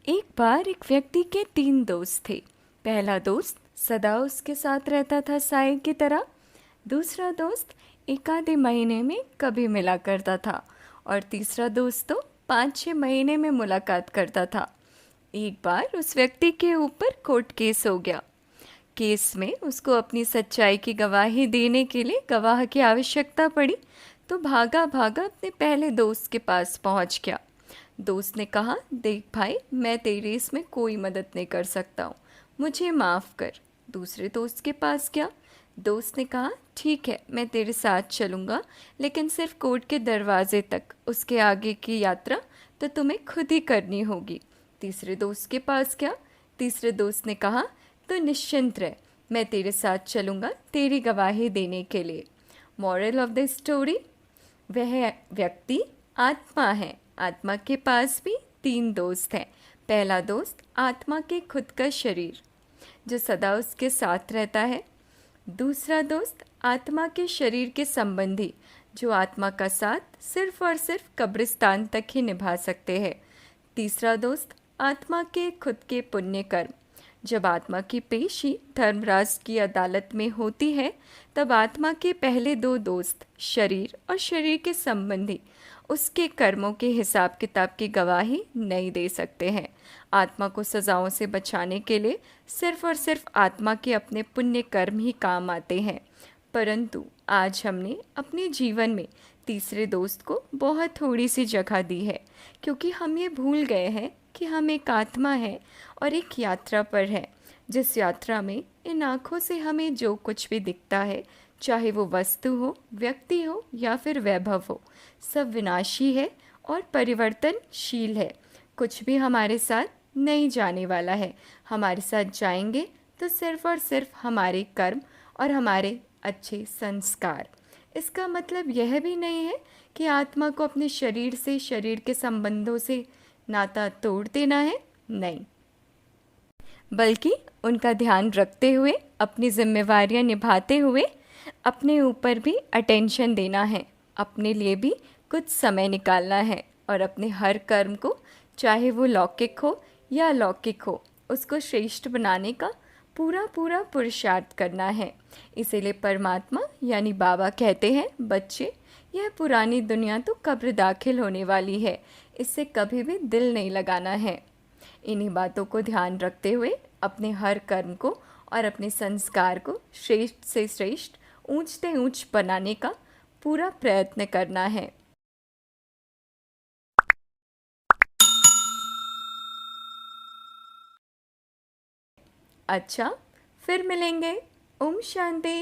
एक बार एक व्यक्ति के 3 दोस्त थे। पहला दोस्त सदा उसके साथ रहता था साए की तरह। दूसरा दोस्त एक आधे महीने में कभी मिला करता था और तीसरा दोस्त तो 5-6 महीने में मुलाकात करता था। एक बार उस व्यक्ति के ऊपर कोर्ट केस हो गया। केस में उसको अपनी सच्चाई की गवाही देने के लिए गवाह की आवश्यकता पड़ी, तो भागा भागा अपने पहले दोस्त के पास पहुंच गया। दोस्त ने कहा, देख भाई, मैं तेरी इसमें कोई मदद नहीं कर सकता हूँ, मुझे माफ़ कर। दूसरे दोस्त के पास गया। दोस्त ने कहा, ठीक है, मैं तेरे साथ चलूँगा, लेकिन सिर्फ कोर्ट के दरवाजे तक, उसके आगे की यात्रा तो तुम्हें खुद ही करनी होगी। तीसरे दोस्त के पास गया। तीसरे दोस्त ने कहा, तो निश्चिंत रह, मैं तेरे साथ चलूँगा तेरी गवाही देने के लिए। मॉरल ऑफ द स्टोरी, वह व्यक्ति आत्मा है। आत्मा के पास भी 3 दोस्त हैं। पहला दोस्त आत्मा के खुद का शरीर, जो सदा उसके साथ रहता है। दूसरा दोस्त आत्मा के शरीर के संबंधी, जो आत्मा का साथ सिर्फ और सिर्फ कब्रिस्तान तक ही निभा सकते हैं। तीसरा दोस्त आत्मा के खुद के पुण्य कर्म। जब आत्मा की पेशी धर्मराज की अदालत में होती है, तब आत्मा के पहले 2 दोस्त शरीर और शरीर के संबंधी उसके कर्मों के हिसाब किताब की गवाही नहीं दे सकते हैं। आत्मा को सजाओं से बचाने के लिए सिर्फ और सिर्फ आत्मा के अपने पुण्य कर्म ही काम आते हैं। परंतु आज हमने अपने जीवन में तीसरे दोस्त को बहुत थोड़ी सी जगह दी है, क्योंकि हम ये भूल गए हैं कि हम एक आत्मा है और एक यात्रा पर है, जिस यात्रा में इन आँखों से हमें जो कुछ भी दिखता है, चाहे वो वस्तु हो, व्यक्ति हो या फिर वैभव हो, सब विनाशी है और परिवर्तनशील है। कुछ भी हमारे साथ नहीं जाने वाला है। हमारे साथ जाएंगे तो सिर्फ और सिर्फ हमारे कर्म और हमारे अच्छे संस्कार। इसका मतलब यह भी नहीं है कि आत्मा को अपने शरीर से, शरीर के संबंधों से नाता तोड़ देना है, नहीं, बल्कि उनका ध्यान रखते हुए, अपनी जिम्मेवारियां निभाते हुए अपने ऊपर भी अटेंशन देना है, अपने लिए भी कुछ समय निकालना है और अपने हर कर्म को, चाहे वो लौकिक हो या अलौकिक हो, उसको श्रेष्ठ बनाने का पूरा पूरा पुरुषार्थ करना है। इसीलिए परमात्मा यानी बाबा कहते हैं, बच्चे, यह पुरानी दुनिया तो कब्र दाखिल होने वाली है, इससे कभी भी दिल नहीं लगाना है। इन्हीं बातों को ध्यान रखते हुए अपने हर कर्म को और अपने संस्कार को श्रेष्ठ से श्रेष्ठ, ऊंच से ऊंच बनाने का पूरा प्रयत्न करना है। अच्छा, फिर मिलेंगे। ओम शांति।